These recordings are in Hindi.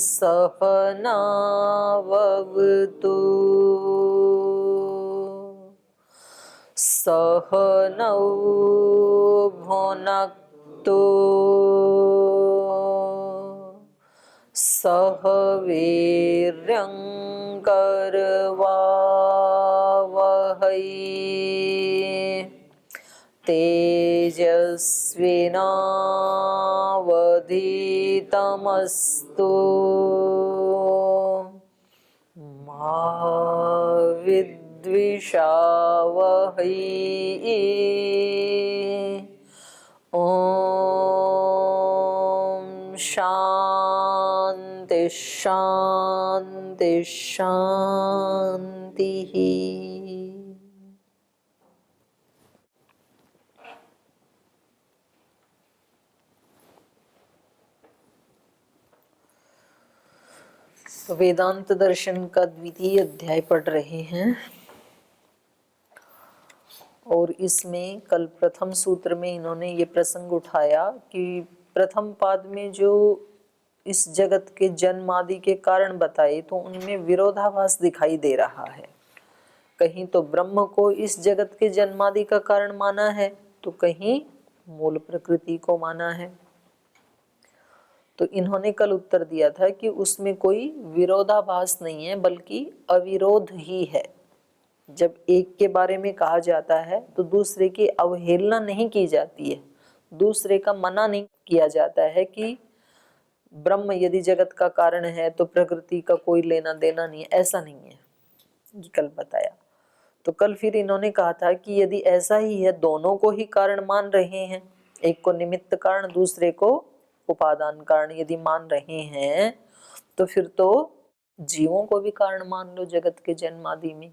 सहनाववतु सहनौ भुनक्तु सह वीर्यङ्करवावहै तेजस्विनावधीतमस्तु मा विद्विषावहै। ॐ शान्ति शान्ति शान्तिः। वेदांत दर्शन का द्वितीय अध्याय पढ़ रहे हैं और इसमें कल प्रथम सूत्र में इन्होंने ये प्रसंग उठाया कि प्रथम पाद में जो इस जगत के जन्म आदि के कारण बताए तो उनमें विरोधाभास दिखाई दे रहा है। कहीं तो ब्रह्म को इस जगत के जन्म आदि का कारण माना है तो कहीं मूल प्रकृति को माना है। तो इन्होंने कल उत्तर दिया था कि उसमें कोई विरोधाभास नहीं है बल्कि अविरोध ही है। जब एक के बारे में कहा जाता है तो दूसरे की अवहेलना नहीं की जाती है, दूसरे का मना नहीं किया जाता है कि ब्रह्म यदि जगत का कारण है तो प्रकृति का कोई लेना देना नहीं है, ऐसा नहीं है। ये कल बताया। तो कल फिर इन्होंने कहा था कि यदि ऐसा ही है, दोनों को ही कारण मान रहे हैं, एक को निमित्त कारण दूसरे को उपादान कारण यदि मान रहे हैं तो फिर तो जीवों को भी कारण मान लो जगत के जन्म आदि में,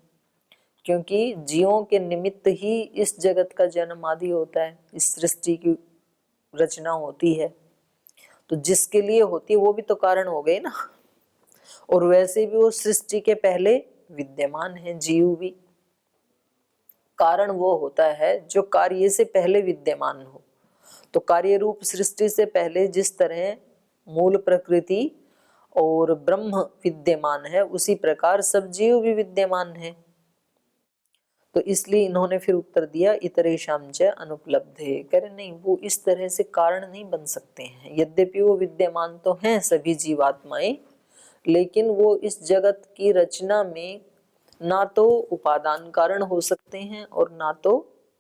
क्योंकि जीवों के निमित्त ही इस जगत का जन्म आदि होता है, इस सृष्टि की रचना होती है। तो जिसके लिए होती है वो भी तो कारण हो गए ना। और वैसे भी वो सृष्टि के पहले विद्यमान है, जीव भी। कारण वो होता है जो कार्य से पहले विद्यमान हो। तो कार्य रूप सृष्टि से पहले जिस तरह मूल प्रकृति और ब्रह्म विद्यमान है, उसी प्रकार सब जीव भी विद्यमान है। तो इसलिए इन्होंने फिर उत्तर दिया इतरेषां च अनुपलब्धे। कह रहे नहीं, वो इस तरह से कारण नहीं बन सकते हैं। यद्यपि वो विद्यमान तो हैं सभी जीवात्माएं, लेकिन वो इस जगत की रचना में ना तो उपादान कारण हो सकते हैं और ना तो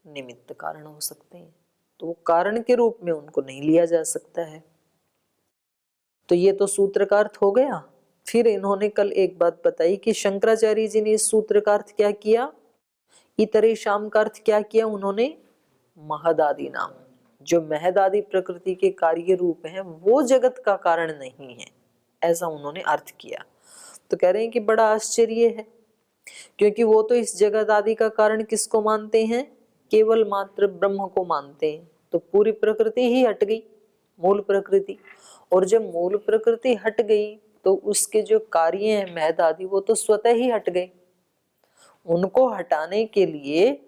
निमित्त कारण हो सकते हैं। तो वो कारण के रूप में उनको नहीं लिया जा सकता है। तो ये तो सूत्र का अर्थ हो गया। फिर इन्होंने कल एक बात बताई कि शंकराचार्य जी ने इस सूत्र का अर्थ क्या किया, इतरेषां का अर्थ क्या किया उन्होंने, महदादि नाम। जो महदादि प्रकृति के कार्य रूप हैं वो जगत का कारण नहीं है, ऐसा उन्होंने अर्थ किया। तो कह रहे हैं कि बड़ा आश्चर्य है, क्योंकि वो तो इस जगत आदि का कारण किसको मानते हैं, केवल मात्र ब्रह्म को मानते हैं। तो पूरी प्रकृति ही हट गई, मूल प्रकृति। और जब मूल प्रकृति हट गई तो उसके जो कार्य हैं महद आदि वो तो स्वतः ही हट गए। उनको हटाने के लिए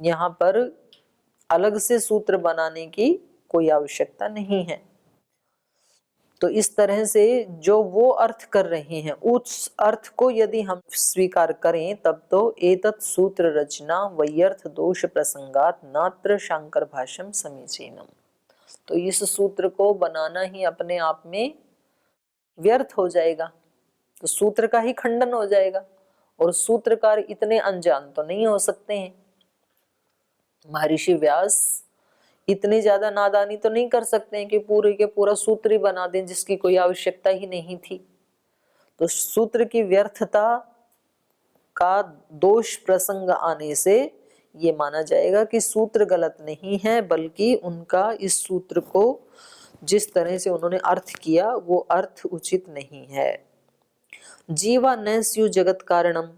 यहाँ पर अलग से सूत्र बनाने की कोई आवश्यकता नहीं है। तो इस तरह से जो वो अर्थ कर रहे हैं उस अर्थ को यदि हम स्वीकार करें तब तो एतत् सूत्र रचना वैयर्थ दोष प्रसंगात नात्र शांकर भाष्यम समीचीनम। तो इस सूत्र को बनाना ही अपने आप में व्यर्थ हो जाएगा, तो सूत्र का ही खंडन हो जाएगा। और सूत्रकार इतने अनजान तो नहीं हो सकते हैं, महर्षि व्यास इतनी ज्यादा नादानी तो नहीं कर सकते हैं कि पूरे के पूरा सूत्र ही बना दें जिसकी कोई आवश्यकता ही नहीं थी। तो सूत्र की व्यर्थता का दोष प्रसंग आने से ये माना जाएगा कि सूत्र गलत नहीं है, बल्कि उनका इस सूत्र को जिस तरह से उन्होंने अर्थ किया वो अर्थ उचित नहीं है। जीवा न स्यु जगत कारणम।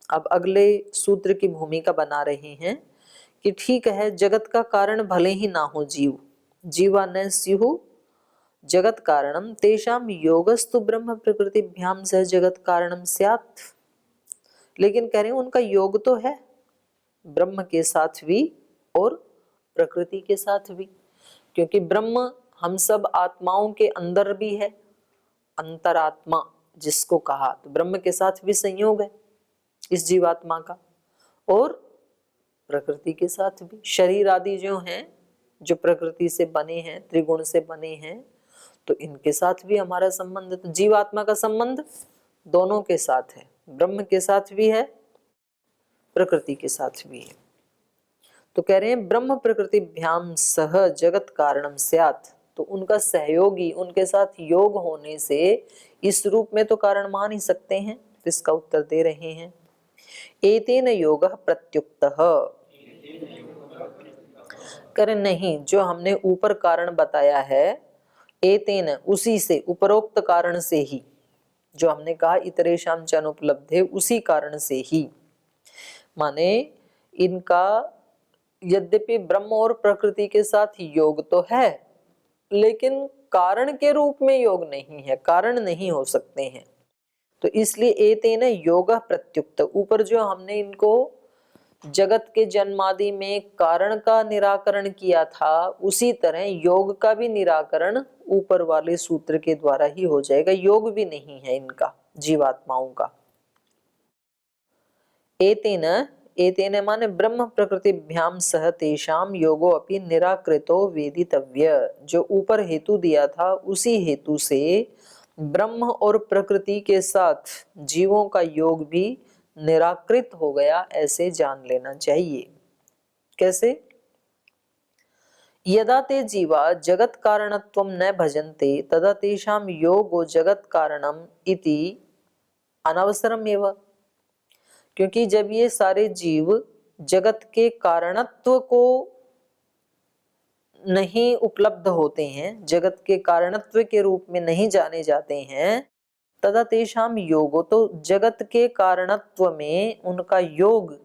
अब अगले सूत्र की भूमिका बना रहे हैं कि ठीक है, जगत का कारण भले ही ना हो जीव, जीवा न स्यु जगत कारणम तेषाम योगस्तु ब्रह्म प्रकृतिभ्याम सह जगत कारणम स्यात्। लेकिन कह रहे हैं उनका योग तो है ब्रह्म के साथ भी और प्रकृति के साथ भी, क्योंकि ब्रह्म हम सब आत्माओं के अंदर भी है, अंतरात्मा जिसको कहा, तो ब्रह्म के साथ भी संयोग है इस जीवात्मा का, और प्रकृति के साथ भी। शरीर आदि जो हैं, जो प्रकृति से बने हैं, त्रिगुण से बने हैं, तो इनके साथ भी हमारा संबंध, तो जीवात्मा का संबंध दोनों के साथ है, ब्रह्म के साथ भी है, प्रकृति के साथ भी है। तो कह रहे हैं ब्रह्म प्रकृतिभ्याम सह जगत कारणम स्यात्, तो उनका सहयोगी, उनके साथ योग होने से इस रूप में तो कारण मान ही सकते हैं। तो इसका उत्तर दे रहे हैं, एतेन योगः प्रत्युक्तः, कर नहीं, जो हमने ऊपर कारण बताया है, एतेन उसी से, उपरोक्त कारण से ही, जो हमने कहा इतरेषां च अनुपलब्धे, उसी कारण से ही, माने इनका यद्यपि ब्रह्म और प्रकृति के साथ योग तो है, लेकिन कारण के रूप में योग नहीं है, कारण नहीं हो सकते हैं। तो इसलिए एतेन योगः प्रत्युक्त, ऊपर जो हमने इनको जगत के जन्मादि में कारण का निराकरण किया था, उसी तरह योग का भी निराकरण ऊपर वाले सूत्र के द्वारा ही हो जाएगा। योग भी नहीं है इनका, जीवात्माओं का। एतेन, एतेन माने ब्रह्म प्रकृतिभ्याम सह तेषाम योगो अपि निराकृतो वेदितव्य, जो ऊपर हेतु दिया था उसी हेतु से ब्रह्म और प्रकृति के साथ जीवों का योग भी निराकृत हो गया, ऐसे जान लेना चाहिए। कैसे? यदा ते जीवा जगत कारणत्वं न भजन्ते तदा तेषां योगो जगत कारणम इति अनवसरम एव, क्योंकि जब ये सारे जीव जगत के कारणत्व को नहीं उपलब्ध होते हैं, जगत के कारणत्व के रूप में नहीं जाने जाते हैं, तदा तेषाम योगो, तो जगत के कारणत्व में उनका योग,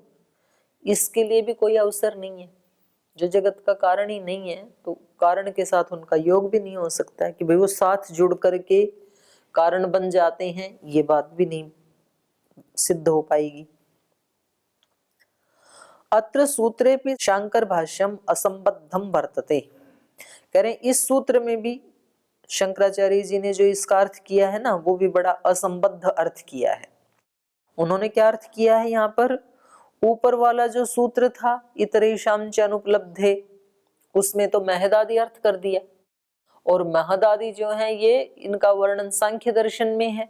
इसके लिए भी कोई अवसर नहीं है। जो जगत का कारण ही नहीं है, तो कारण के साथ उनका योग भी नहीं हो सकता है कि भाई वो साथ जुड़ करके कारण बन जाते हैं, ये बात भी नहीं सिद्ध हो पाएगी। अत्र सूत्रे भी शांकर भाष्यम असंबद्धम वर्तते, कह रहे इस सूत्र में भी शंकराचार्य जी ने जो इसका अर्थ किया है ना, वो भी बड़ा असंबद्ध अर्थ किया है। उन्होंने क्या अर्थ किया है यहाँ पर, ऊपर वाला जो सूत्र था इतरेषां च अनुपलब्धे, उसमें तो महदादि अर्थ कर दिया, और महदादि जो है ये इनका वर्णन सांख्य दर्शन में है।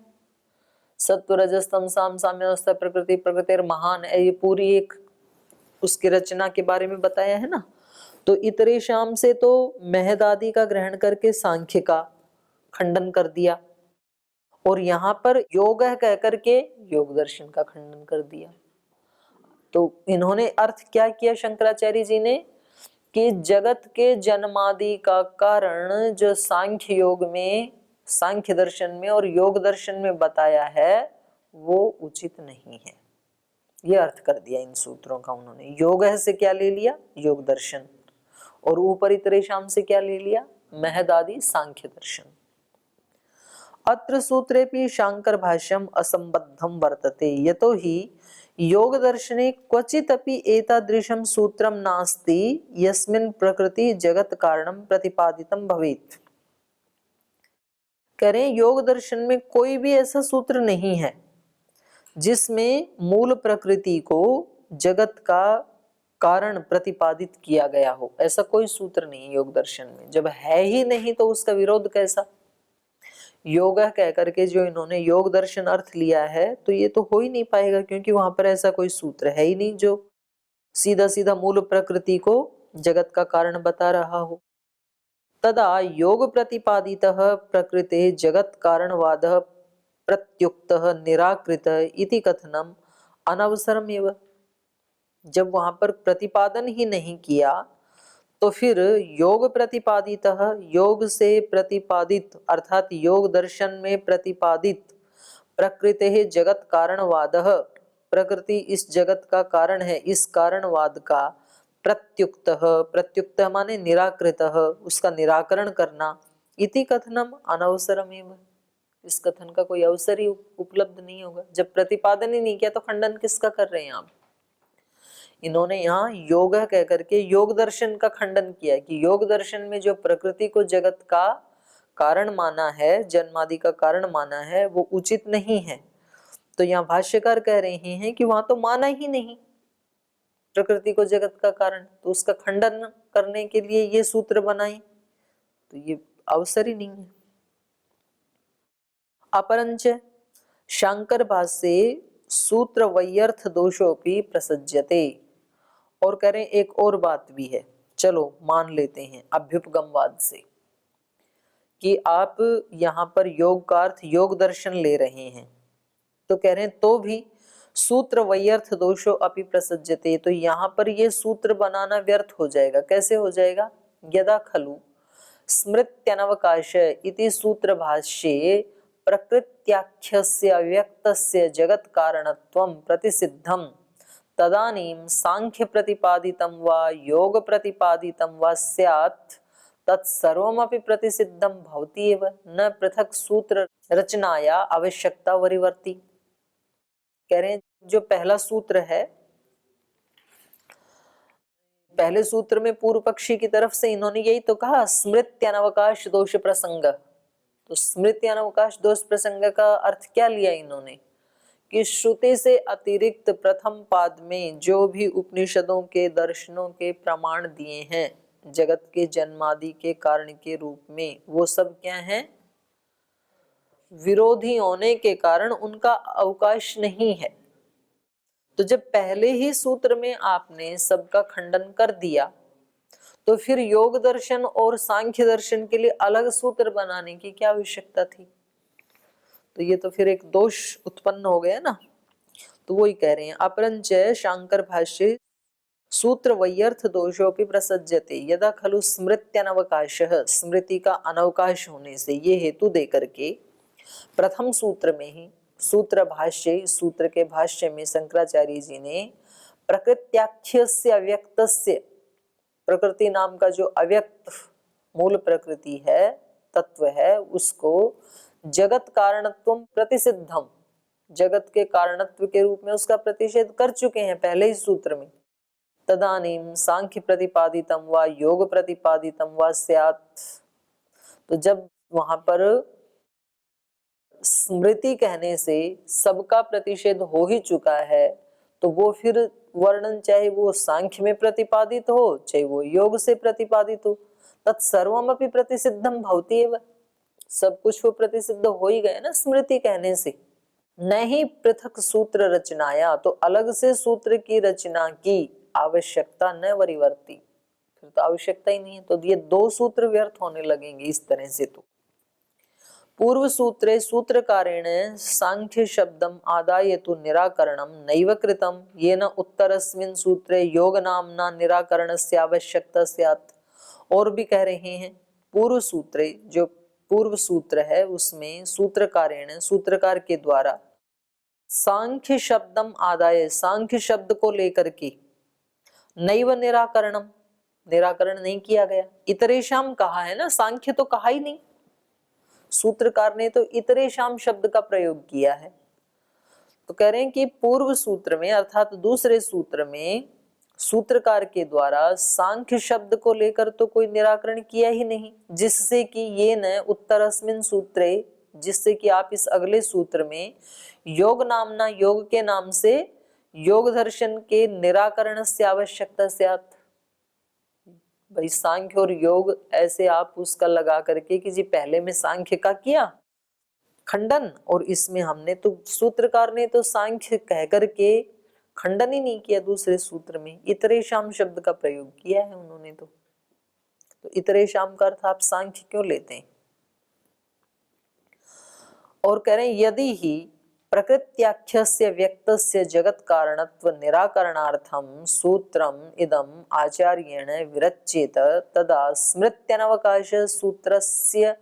सत्व रजस तम साम साम्यावस्था प्रकृति प्रकृतिर महान, ये पूरी एक उसकी रचना के बारे में बताया है ना। तो इतरेषां से तो महदादि का ग्रहण करके सांख्य का खंडन कर दिया, और यहाँ पर योग कह करके योग दर्शन का खंडन कर दिया। तो इन्होंने अर्थ क्या किया शंकराचार्य जी ने, कि जगत के जन्मादि का कारण जो सांख्य योग में, सांख्य दर्शन में और योग दर्शन में बताया है, वो उचित नहीं है। ये अर्थ कर दिया इन सूत्रों का उन्होंने। योग से क्या ले लिया, योग दर्शन, और ऊपर इतरेषां से क्या ले लिया, महदादि सांख्य दर्शन। अत्र सूत्रेपि शांकर भाष्यम असंबद्धम वर्तते, यतो हि योग दर्शने क्वचित अपि एतादृशं सूत्रम नास्ति यस्मिन् प्रकृति जगत कारणम प्रतिपादितम भवेत्। करें योग दर्शन में कोई भी ऐसा सूत्र नहीं है जिसमें मूल प्रकृति को जगत का कारण प्रतिपादित किया गया हो, ऐसा कोई सूत्र नहीं योग दर्शन में। जब है ही नहीं तो उसका विरोध कैसा। योग कह करके जो इन्होंने योग दर्शन अर्थ लिया है, तो ये तो हो ही नहीं पाएगा, क्योंकि वहां पर ऐसा कोई सूत्र है ही नहीं जो सीधा सीधा मूल प्रकृति को जगत का कारण बता रहा हो। तदा योग प्रतिपादितः प्रकृते जगत कारणवादः प्रत्युक्तः निराकृत इति कथनम अनवसरम एव। जब वहां पर प्रतिपादन ही नहीं किया, तो फिर योग प्रतिपादितः, योग से प्रतिपादित अर्थात योग दर्शन में प्रतिपादित प्रकृते जगत कारणवादः, प्रकृति इस जगत का कारण है, इस कारणवाद का प्रत्युक्तः, प्रत्युक्तः माने निराकृतः, उसका निराकरण करना, इति कथनम अनवसरमेव, इस कथन का कोई अवसर ही उपलब्ध नहीं होगा। जब प्रतिपादन ही नहीं किया तो खंडन किसका कर रहे हैं आप। इन्होंने यहाँ योग कह करके योग दर्शन का खंडन किया कि योग दर्शन में जो प्रकृति को जगत का कारण माना है, जन्मादि का कारण माना है, वो उचित नहीं है। तो यहाँ भाष्यकार कह रहे हैं कि वहां तो माना ही नहीं प्रकृति को जगत का कारण, तो उसका खंडन करने के लिए ये सूत्र बनाए, तो ये अवसर ही नहीं है। अपरंच शांकर भाष्ये सूत्र वैयर्थ दोषोपि प्रसज्यते। और करें एक और बात भी है, चलो मान लेते हैं अभ्युपगमवाद से कि आप यहाँ पर योग का अर्थ योग दर्शन ले रहे हैं, तो कह रहे हैं तो भी सूत्र वैयर्थ दोषो अपि प्रसज्यते, तो यहाँ पर ये सूत्र बनाना व्यर्थ हो जाएगा। कैसे हो जाएगा? यदा खलु स्मृत्यनवकाश इति सूत्र भाष्ये प्रकृत्याख्यस्य अव्यक्तस्य जगत कारणत्वं प्रतिसिद्धं तदानीं सांख्य प्रतिपादितं वा योग प्रतिपादितं वा स्यात् तत्सर्वमपि प्रतिसिद्धं भवति एव, न पृथक सूत्र रचनाया आवश्यकता वरिवर्ती। कह रहे हैं जो पहला सूत्र है, पहले सूत्र में पूर्व पक्षी की तरफ से इन्होंने यही तो कहा स्मृत्यनवकाश दोष प्रसंग। तो स्मृत्यनवकाश दोष प्रसंग का अर्थ क्या लिया इन्होंने कि श्रुति से अतिरिक्त प्रथम पाद में जो भी उपनिषदों के दर्शनों के प्रमाण दिए हैं जगत के जन्मादि के कारण के रूप में, वो सब क्या हैं? विरोधी होने के कारण उनका अवकाश नहीं है। तो जब पहले ही सूत्र में आपने सबका खंडन कर दिया, तो फिर योग दर्शन और सांख्य दर्शन के लिए अलग सूत्र बनाने की क्या आवश्यकता थी? तो ये तो फिर एक दोष उत्पन्न हो गया ना। तो वही कह रहे हैं अपरंच शांकर भाष्य सूत्र वैयर्थ दोषोपि प्रसज्यते यदा खलु स्मृत्यनवकाशः, स्मृति का अनवकाश होने से ये हेतु देकर के प्रथम सूत्र में ही सूत्र भाष्य, सूत्र के भाष्य में शंकराचार्य जी ने प्रकृत्याख्यस्य अव्यक्तस्य, प्रकृति नाम का जो अव्यक्त मूल प्रकृति है, तत्व है, उसको जगत कारणत्व प्रतिसिद्धम, जगत के कारणत्व के रूप में उसका प्रतिषेध कर चुके हैं पहले ही सूत्र में। तदानीम सांख्य प्रतिपादितम व योग प्रतिपादितम व स्यात्, तो जब वहां पर स्मृति कहने से सबका प्रतिषेध हो ही चुका है, तो वो फिर वर्णन चाहे वो सांख्य में प्रतिपादित हो चाहे वो योग से प्रतिपादित हो, तत्सर्वमपि प्रतिसिद्धम भवति एव, सब कुछ वो प्रतिसिद्ध हो ही गया ना स्मृति कहने से। नहीं पृथक सूत्र रचनाया, तो अलग से सूत्र की रचना की आवश्यकता न वरिवर्ती, फिर तो आवश्यकता ही नहीं है। तो ये दो सूत्र व्यर्थ होने लगेंगे इस तरह से। तो पूर्व सूत्रे सूत्रकारेण सांख्य शब्दम आदाय तो निराकरणम नैव कृतम येन उत्तरस्मिन् सूत्रे योग नामना निराकरणस्य आवश्यकता स्यात्। और भी कह रहे हैं पूर्व सूत्रे, जो पूर्व सूत्र है उसमें सूत्रकारेण, सूत्रकार के द्वारा सांख्य शब्दम आदाय, सांख्य शब्द को लेकर के नैव निराकरणम, निराकरण नहीं किया गया। इतरेशाम कहा है ना, सांख्य तो कहा ही नहीं, सूत्रकार ने तो इतरेशाम शब्द का प्रयोग किया है। तो कह रहे हैं कि पूर्व सूत्र में अर्थात दूसरे सूत्र में सूत्रकार के द्वारा सांख्य शब्द को लेकर तो कोई निराकरण किया ही नहीं, जिससे कि ये न उत्तरस्मिन् सूत्रे, जिससे कि आप इस अगले सूत्र में योग नामना, योग के नाम से योग दर्शन के निराकरण से आवश्यकता स्यात्। भाई सांख्य और योग ऐसे आप उसका लगा करके कि जी पहले में सांख्य का किया खंडन, और इसमें हमने तो सूत्रकार ने तो सांख्य कह करके खंडन ही नहीं किया, दूसरे सूत्र में इतरेशाम शब्द का प्रयोग किया है उन्होंने। तो इतरेशाम का अर्थ आप सांख्य क्यों लेते हैं? और कह रहे हैं यदि ही प्रकृत्याख्यस्य व्यक्तस्य जगत कारणत्व निराकरणार्थम सूत्रम इदम आचार्येण विरच्येत तदा स्मृत्यनवकाश सूत्रस्य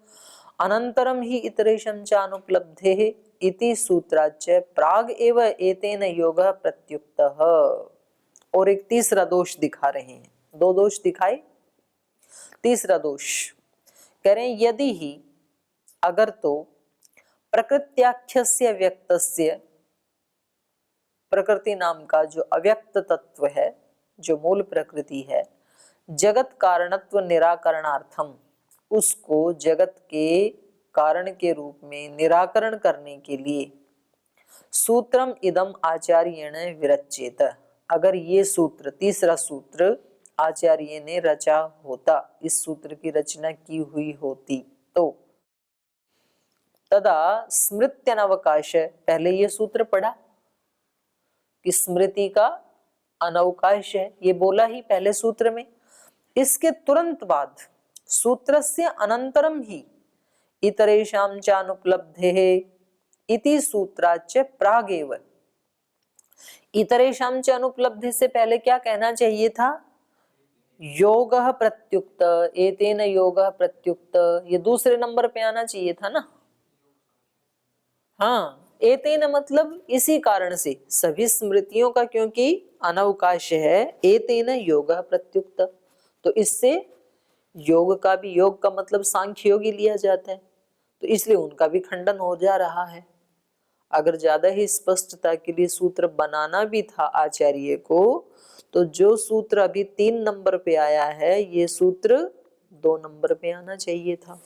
अनंतरम ही इतरेशं च अनुपलब्धेः इति सूत्राच्च प्राग एव एतेन योगः प्रत्युक्तः। और एक तीसरा दोष दिखा रहे हैं, दो दोष दिखाए, तीसरा दोष कह रहे हैं यदि ही, अगर तो प्रकृत्याख्यस्य व्यक्तस्य, प्रकृति नाम का जो अव्यक्त तत्व है, जो मूल प्रकृति है, जगत कारणत्व निराकरणार्थम, उसको जगत के कारण के रूप में निराकरण करने के लिए सूत्रम इदम आचार्येण विरच्येत, अगर ये सूत्र, तीसरा सूत्र आचार्य ने रचा होता, इस सूत्र की रचना की हुई होती तो तदा स्मृत्यनवकाश, पहले ये सूत्र पढ़ा कि स्मृति का अनवकाश है, ये बोला ही पहले सूत्र में। इसके तुरंत बाद सूत्रस्य अनंतरम ही इतरेषां चानुपलब्धेः इति सूत्राच्च प्रागेव, इतरेषां च अनुपलब्धि से पहले क्या कहना चाहिए था? योगः प्रत्युक्त, एतेन योगः प्रत्युक्त, ये दूसरे नंबर पे आना चाहिए था ना। हाँ, एतेन मतलब इसी कारण से, सभी स्मृतियों का क्योंकि अनवकाश है, एतेन योगः प्रत्युक्त, तो इससे योग का भी, योग का मतलब सांख्य योग ही लिया जाता है, तो इसलिए उनका भी खंडन हो जा रहा है। अगर ज्यादा ही स्पष्टता के लिए सूत्र बनाना भी था आचार्य को, तो जो सूत्र अभी 3 नंबर पे आया है, ये सूत्र 2 नंबर पे आना चाहिए था।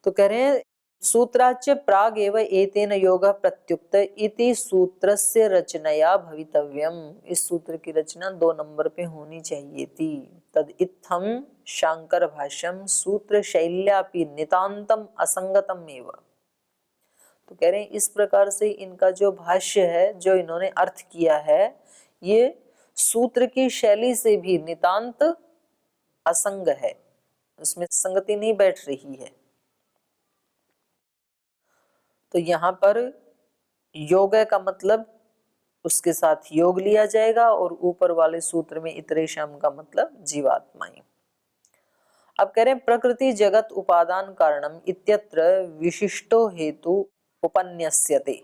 तो कह रहे हैं सूत्राच्च प्राग एव एतेन योगः प्रत्युक्त इति सूत्रस्य रचनया भवितव्यम, इस सूत्र की रचना 2 नंबर पे होनी चाहिए थी। तद इत्थम शांकर भाष्यम सूत्र शैल्यापि नितांतम असंगतम एव, तो कह रहे हैं इस प्रकार से इनका जो भाष्य है, जो इन्होंने अर्थ किया है, ये सूत्र की शैली से भी नितांत असंग है, उसमें संगति नहीं बैठ रही है। तो यहाँ पर योग का मतलब उसके साथ योग लिया जाएगा, और ऊपर वाले सूत्र में इतरेषां का मतलब जीवात्माएं। अब कह रहे हैं प्रकृति जगत उपादान कारणम इत्यत्र विशिष्टो हेतु उपन्यस्यते,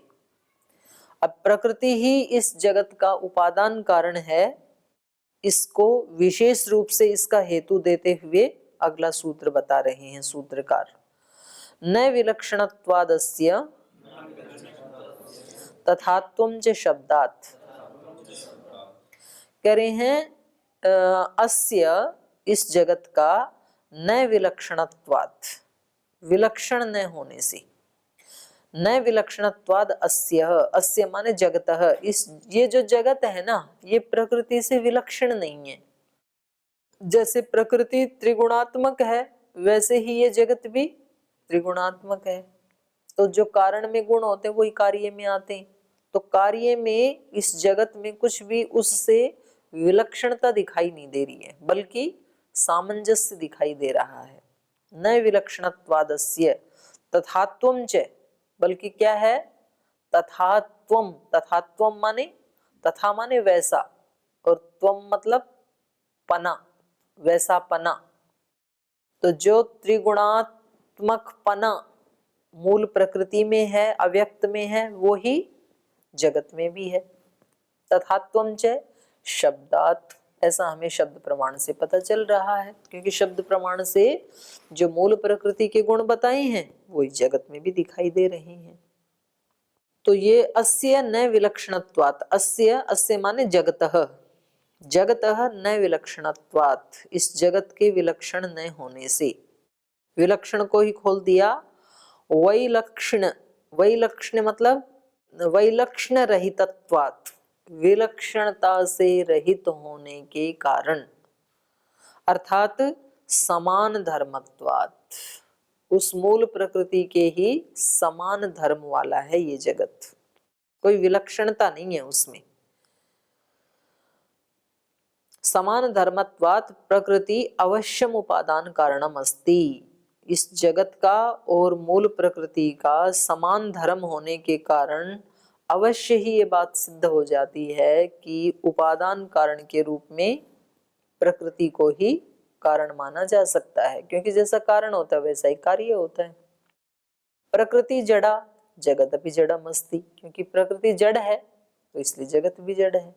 अब प्रकृति ही इस जगत का उपादान कारण है, इसको विशेष रूप से इसका हेतु देते हुए अगला सूत्र बता रहे हैं सूत्रकार। न विलक्षणत्वादस्य तथात्वं च शब्दात्, कह रहे हैं अस्य, इस जगत का, न विलक्षणत्वात्, विलक्षण न होने से, न विलक्षणत्वाद अस्य, अस्य माने जगतः, इस, ये जो जगत है ना, ये प्रकृति से विलक्षण नहीं है। जैसे प्रकृति त्रिगुणात्मक है, वैसे ही ये जगत भी त्रिगुणात्मक है। तो जो कारण में गुण होते हैं वही कार्य में आते हैं, तो कार्य में इस जगत में कुछ भी उससे विलक्षणता दिखाई नहीं दे रही है, बल्कि सामंजस्य दिखाई दे रहा है। न विलक्षणत्वादस्य तथात्वं च, बल्कि क्या है? तथात्वम, तथात्वम माने, तथा माने वैसा, और त्वम मतलब पना, वैसा पना। तो जो त्रिगुणात्मक पना मूल प्रकृति में है, अव्यक्त में है, वो ही जगत में भी है। तथात्वं च शब्दात्, ऐसा हमें शब्द प्रमाण से पता चल रहा है, क्योंकि शब्द प्रमाण से जो मूल प्रकृति के गुण बताए हैं वही जगत में भी दिखाई दे रहे हैं। तो ये अस्य न विलक्षणत्वात्, अस्य, अस्य माने जगतः, जगतः न विलक्षणत्वात्, इस जगत के विलक्षण न होने से, विलक्षण को ही खोल दिया। वैलक्षण, वैलक्षण मतलब वैलक्षण रहितत्वात्, विलक्षणता से रहित होने के कारण, अर्थात समान धर्मत्वात्, उस मूल प्रकृति के ही समान धर्म वाला है ये जगत, कोई विलक्षणता नहीं है उसमें। समान धर्मत्वात् प्रकृति अवश्यम उपादान कारणम अस्ति, इस जगत का और मूल प्रकृति का समान धर्म होने के कारण अवश्य ही ये बात सिद्ध हो जाती है कि उपादान कारण के रूप में प्रकृति को ही कारण माना जा सकता है, क्योंकि जैसा कारण होता है वैसा ही कार्य होता है। प्रकृति जड़ा, जगत भी जड़म अस्ति, क्योंकि प्रकृति जड़ है तो इसलिए जगत भी जड़ है।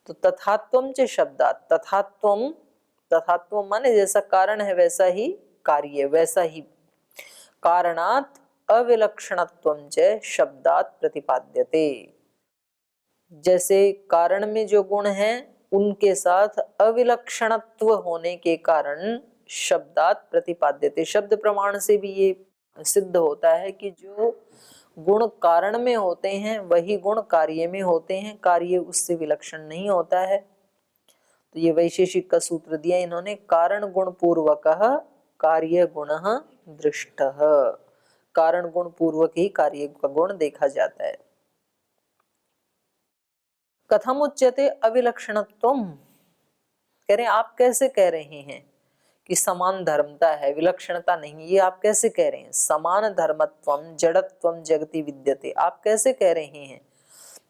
तो तथात्वं च शब्दात्, तथात्वं, तथात्वं माने जैसा कारण है वैसा ही कार्य, वैसा ही, कारणात् अविलक्षणत्वं च शब्दात् प्रतिपाद्यते, जैसे कारण में जो गुण हैं उनके साथ अविलक्षणत्व होने के कारण शब्दात प्रतिपाद्यते। शब्द प्रमाण से भी ये सिद्ध होता है कि जो गुण कारण में होते हैं वही गुण कार्य में होते हैं, कार्य उससे विलक्षण नहीं होता है। तो ये वैशेषिक का सूत्र दिया इन्होंने, कारण गुण पूर्वकः कार्य गुणः दृष्टः। कारण गुण पूर्वक ही कार्य का गुण देखा जाता है। कथम उच्यते अविलक्षणत्वम्, कह रहे आप कैसे कह रहे हैं कि समान धर्मता है, विलक्षणता नहीं, ये आप कैसे कह रहे हैं। समान धर्मत्वम जड़त्वम जगति विद्यते, आप कैसे कह रहे हैं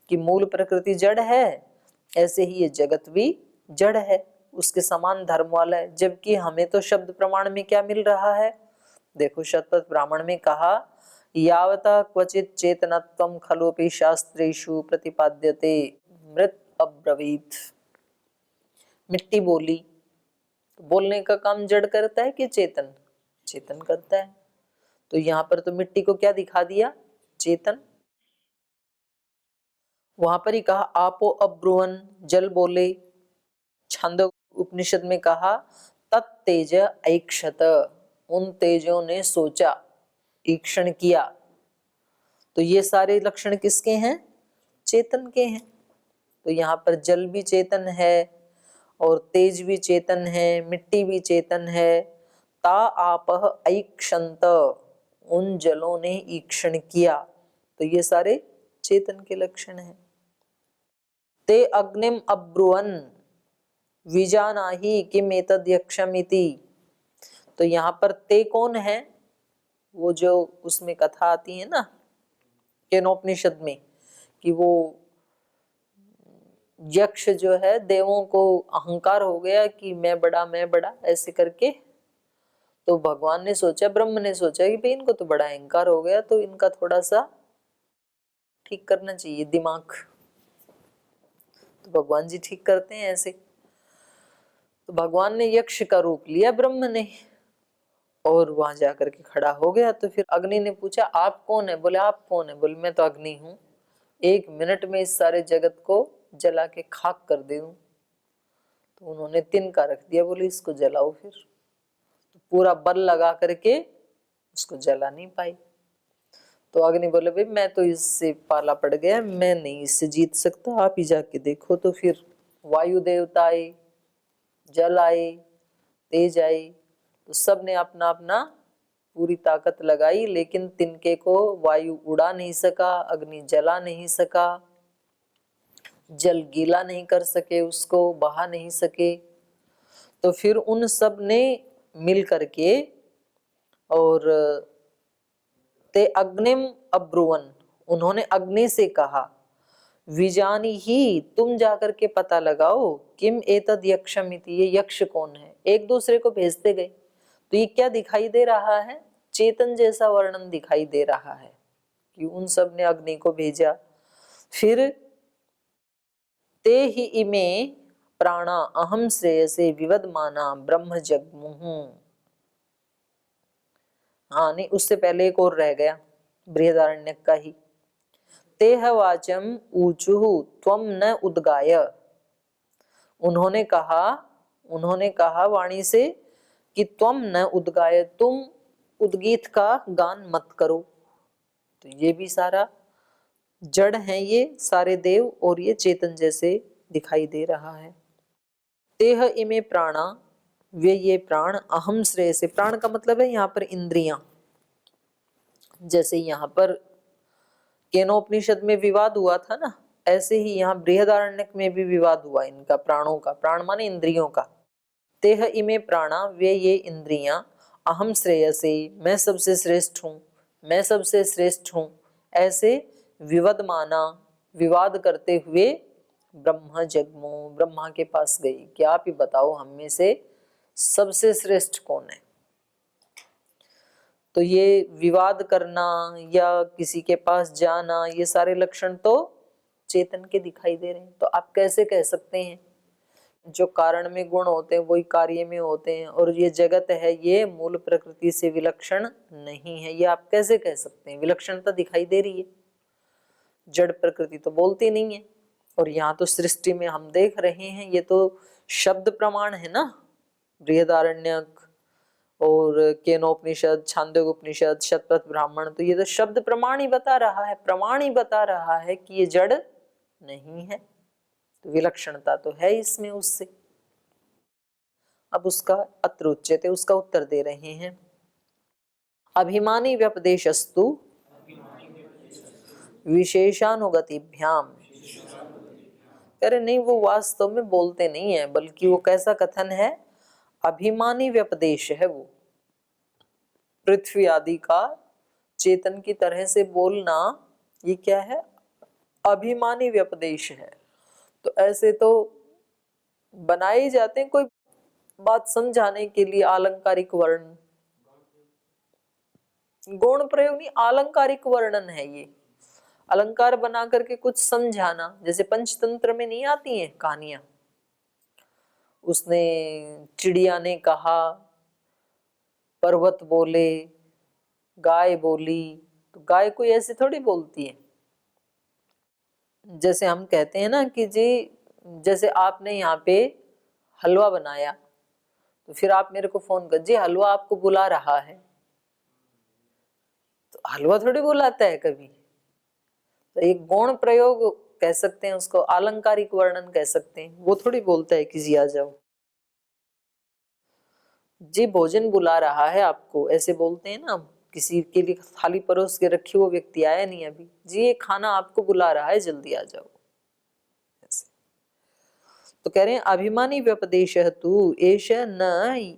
कि मूल प्रकृति जड़ है, ऐसे ही ये जगत भी जड़ है, उसके समान धर्म वाला है। जबकि हमें तो शब्द प्रमाण में क्या मिल रहा है, देखो शतपथ ब्राह्मण में कहा यावता क्वचित चेतनत्वम खलोपि शास्त्रेषु प्रतिपाद्यते मृत अब्रवीत। मिट्टी बोली, बोलने का काम जड़ करता है कि चेतन, चेतन करता है। तो यहाँ पर तो मिट्टी को क्या दिखा दिया, चेतन। वहां पर ही कहा आपो अब्रुवन, जल बोले। छांदोग्य उपनिषद में कहा तत्तेज ऐक्षत, उन तेजों ने सोचा, ईक्षण किया। तो ये सारे लक्षण किसके हैं, चेतन के हैं। तो यहाँ पर जल भी चेतन है और तेज भी चेतन है, मिट्टी भी चेतन है। ता आपह ऐक्षंत, उन जलों ने ईक्षण किया। तो ये सारे चेतन के लक्षण हैं। ते अग्निम अब्रुवन विजानाहि किम एतद यक्षमिति। तो यहाँ पर ते कौन है, वो जो उसमें कथा आती है ना केनोपनिषद में, कि वो यक्ष जो है देवों को अहंकार हो गया कि मैं बड़ा ऐसे करके। तो भगवान ने सोचा, ब्रह्म ने सोचा कि भाई इनको तो बड़ा अहंकार हो गया, तो इनका थोड़ा सा ठीक करना चाहिए दिमाग। तो भगवान जी ठीक करते हैं ऐसे। तो भगवान ने यक्ष का रूप लिया ब्रह्म ने, और वहां जाकर के खड़ा हो गया। तो फिर अग्नि ने पूछा आप कौन है, बोले आप कौन है, बोले मैं तो अग्नि हूं, 1 मिनट में इस सारे जगत को जला के खाक कर दे दूं। तो उन्होंने तिनका रख दिया, बोले इसको जलाओ। फिर तो पूरा बल लगा करके उसको जला नहीं पाई। तो अग्नि बोले भाई मैं तो इससे पाला पड़ गया, मैं नहीं इससे जीत सकता, आप ही जाके देखो। तो फिर वायु देवता आए, जल आए, तेज आई, तो सब ने अपना अपना पूरी ताकत लगाई, लेकिन तिनके को वायु उड़ा नहीं सका, अग्नि जला नहीं सका, जल गीला नहीं कर सके, उसको बहा नहीं सके। तो फिर उन सब ने मिल करके और ते अग्निम अब्रुवन, उन्होंने अग्नि से कहा विजानी ही, तुम जाकर के पता लगाओ किम एतद यक्षमिति, ये यक्ष कौन है। एक दूसरे को भेजते गए। तो ये क्या दिखाई दे रहा है, चेतन जैसा वर्णन दिखाई दे रहा है कि उन सब ने अग्नि को भेजा। फिर ते ही इमे प्राणा अहम श्रेयसे विवदमाना ब्रह्म जगमुहु। हाँ नहीं, उससे पहले एक और रह गया बृहदारण्यक का ही। तेह वाचम ऊचुहु त्वम न उद्गाय, उन्होंने कहा वाणी से कि त्वम न उद्गाय, तुम उद्गीत का गान मत करो। तो ये भी सारा जड़ है, ये सारे देव, और ये चेतन जैसे दिखाई दे रहा है। तेह इमे प्राणा, वे ये प्राण, अहम श्रेय से, प्राण का मतलब है यहाँ पर इंद्रियां। जैसे यहाँ पर केनोपनिषद में विवाद हुआ था ना, ऐसे ही यहाँ बृहदारण्यक में भी विवाद हुआ इनका, प्राणों का, प्राण माने इंद्रियों का। तेह इमे प्राणा, वे ये इंद्रियां, अहम श्रेयसे, मैं सबसे श्रेष्ठ हूँ, मैं सबसे श्रेष्ठ हूँ, ऐसे विवदमाना, विवाद करते हुए ब्रह्म जगमो, ब्रह्मा के पास गई कि आप ही बताओ हम में से सबसे श्रेष्ठ कौन है। तो ये विवाद करना या किसी के पास जाना, ये सारे लक्षण तो चेतन के दिखाई दे रहे हैं। तो आप कैसे कह सकते हैं जो कारण में गुण होते हैं वही कार्य में होते हैं, और ये जगत है ये मूल प्रकृति से विलक्षण नहीं है, ये आप कैसे कह सकते हैं। विलक्षणता दिखाई दे रही है, जड़ प्रकृति तो बोलती नहीं है। और यहाँ तो सृष्टि में हम देख रहे हैं, ये तो शब्द प्रमाण है ना, बृहदारण्यक, और केनोपनिषद, छांदोग्योपनिषद, शतपथ ब्राह्मण, तो ये तो शब्द प्रमाण ही बता रहा है, प्रमाण ही बता रहा है कि ये जड़ नहीं है। तो विलक्षणता तो है इसमें उससे। अब उसका अत्र उच्यते, उसका उत्तर दे रहे हैं। अभिमानी व्यपदेशस्तु विशेषानुगतिभ्याम। कह रहे नहीं, वो वास्तव में बोलते नहीं है, बल्कि वो कैसा कथन है, अभिमानी व्यपदेश है। वो पृथ्वी आदि का चेतन की तरह से बोलना, ये क्या है, अभिमानी व्यपदेश है। तो ऐसे तो बनाए जाते हैं कोई बात समझाने के लिए अलंकारिक वर्ण, गौण प्रयोग नहीं, अलंकारिक वर्णन है ये। अलंकार बना करके कुछ समझाना, जैसे पंचतंत्र में नहीं आती हैं कहानियां, उसने चिड़िया ने कहा, पर्वत बोले, गाय बोली, तो गाय कोई ऐसे थोड़ी बोलती है। जैसे हम कहते हैं ना कि जी, जैसे आपने यहाँ पे हलवा बनाया, तो फिर आप मेरे को फोन कर, जी हलवा आपको बुला रहा है, तो हलवा थोड़ी बुलाता है कभी। तो एक गौण प्रयोग कह सकते हैं उसको, अलंकारिक वर्णन कह सकते हैं, वो थोड़ी बोलता है कि जी आ जाओ, जी भोजन बुला रहा है आपको, ऐसे बोलते हैं ना। किसी के लिए थाली परोस के रखी, वो व्यक्ति आया नहीं अभी, जी ये खाना आपको बुला रहा है, जल्दी आ जाओ, ऐसे। तो कह रहे हैं अभिमानी व्यपदेश तु एष न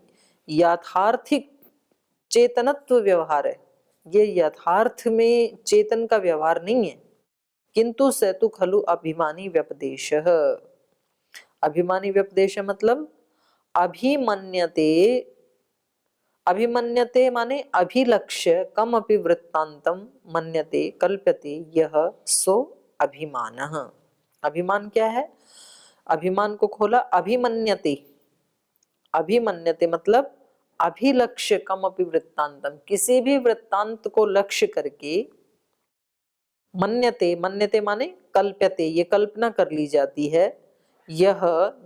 यथार्थिक चेतनत्व व्यवहार है, ये यथार्थ में चेतन का व्यवहार नहीं है। किंतु स तु खलु अभिमानी व्यपदेश, अभिमानी व्यपदेश मतलब अभिमन्यते, अभिमन्यते माने अभिलक्ष्य कम अपि वृत्तांतम मन्यते कल्प्यते यह सो अभिमानः। अभिमान क्या है, अभिमान को खोला, अभिमन्यते, अभिमन्यते मतलब अभिलक्ष्य कम अपि वृत्तांतम, किसी भी वृत्तांत को लक्ष्य करके, मन्यते, मन्यते माने कल्प्यते, ये कल्पना कर ली जाती है, यह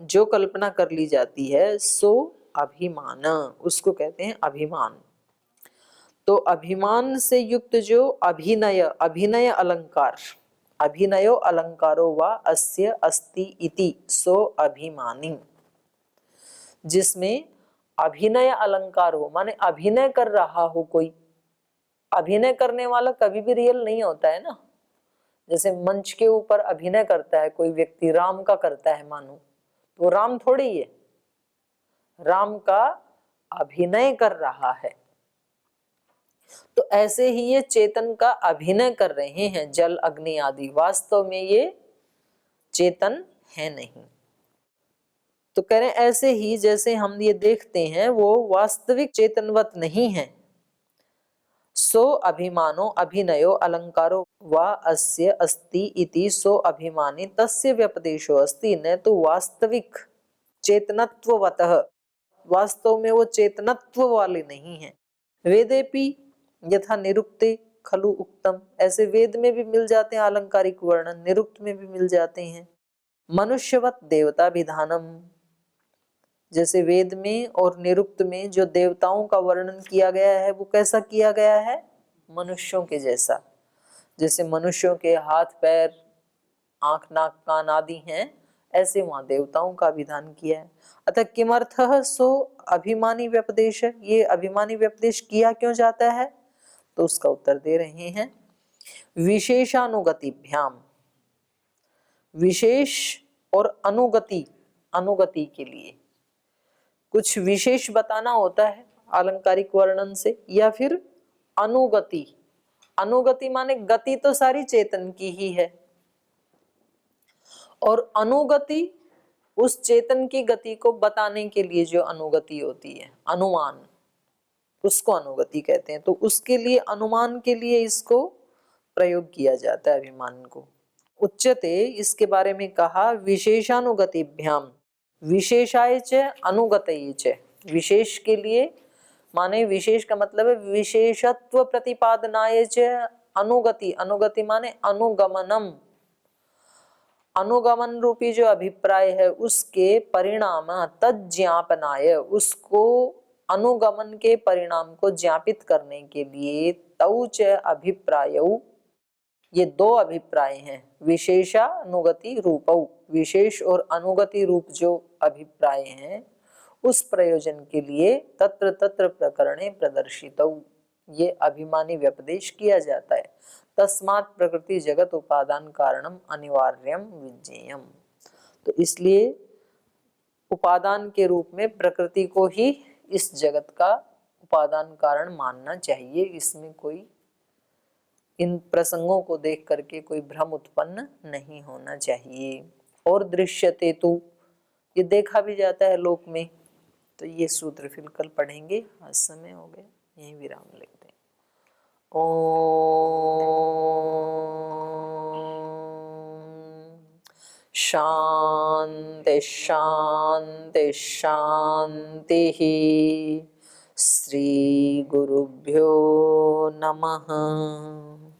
जो कल्पना कर ली जाती है, सो अभिमान, उसको कहते हैं अभिमान। तो अभिमान से युक्त जो अभिनय, अभिनय अलंकार, अभिनयो अलंकारो वा अस्य अस्ति इति सो अभिमानी, जिसमें अभिनय अलंकार हो, माने अभिनय कर रहा हो कोई। अभिनय करने वाला कभी भी रियल नहीं होता है ना। जैसे मंच के ऊपर अभिनय करता है कोई व्यक्ति, राम का करता है मानो, तो राम थोड़ी है, राम का अभिनय कर रहा है। तो ऐसे ही ये चेतन का अभिनय कर रहे हैं, जल अग्नि आदि, वास्तव में ये चेतन है नहीं। तो कह रहे हैं ऐसे ही जैसे हम ये देखते हैं वो वास्तविक चेतनवत नहीं है। सो अभिमानो अभिनयो अलंकारो वा अस्य अस्ति इति सो अभिमानी तस्य व्यपदेशो अस्ति, न तो वास्तविक चेतनत्ववतः, वास्तव में वो चेतनत्व वाले नहीं है। वेदेपि यथा निरुक्ते खलु उक्तम, ऐसे वेद में भी मिल जाते हैं अलंकारिक वर्णन, निरुक्त में भी मिल जाते हैं। मनुष्यवत देवता विधानम, जैसे वेद में और निरुक्त में जो देवताओं का वर्णन किया गया है, वो कैसा किया गया है, मनुष्यों के जैसा। जैसे मनुष्यों के हाथ पैर आंख नाक कान आदि हैं, ऐसे वहां देवताओं का विधान किया है। अतः किमर्थः सो अभिमानी व्यपदेश, ये अभिमानी व्यपदेश किया क्यों जाता है, तो उसका उत्तर दे रहे हैं। विशेषानुगतिभ्याम, विशेष और अनुगति, अनुगति के लिए कुछ विशेष बताना होता है अलंकारिक वर्णन से, या फिर अनुगति, अनुगति माने गति तो सारी चेतन की ही है, और अनुगति उस चेतन की गति को बताने के लिए जो अनुगति होती है, अनुमान, उसको अनुगति कहते हैं। तो उसके लिए, अनुमान के लिए इसको प्रयोग किया जाता है अभिमान को। उच्यते, इसके बारे में कहा, विशेषानुगतिभ्याम, विशेषाय च अनुगतये च, विशेष के लिए माने, विशेष का मतलब है विशेषत्व प्रतिपादनाय च अनुगति, अनुगति माने अनुगमनम, अनुगमन रूपी जो अभिप्राय है उसके परिणाम तज्ज्ञापनाय, उसको अनुगमन के परिणाम को ज्ञापित करने के लिए तौ च अभिप्रायौ, ये दो अभिप्राय हैं, विशेषानुगति रूपौ, विशेष और अनुगति रूप जो अभिप्राय हैं उस प्रयोजन के लिए तत्र तत्र प्रकरणे प्रदर्शितौ, ये अभिमानी व्यपदेश किया जाता है। तस्मात् प्रकृति जगत उपादान कारणम अनिवार्यम विज्ञेयम, तो इसलिए उपादान के रूप में प्रकृति को ही इस जगत का उपादान कारण मानना चाहिए। इसमें कोई, इन प्रसंगों को देख करके कोई भ्रम उत्पन्न नहीं होना चाहिए। और दृश्यते तु, ये देखा भी जाता है लोक में। तो ये सूत्र फिर कल पढ़ेंगे, आज समय हो गया, यहीं विराम लेते हैं। ओम शांति शांति शांति। श्री गुरुभ्यो नमः।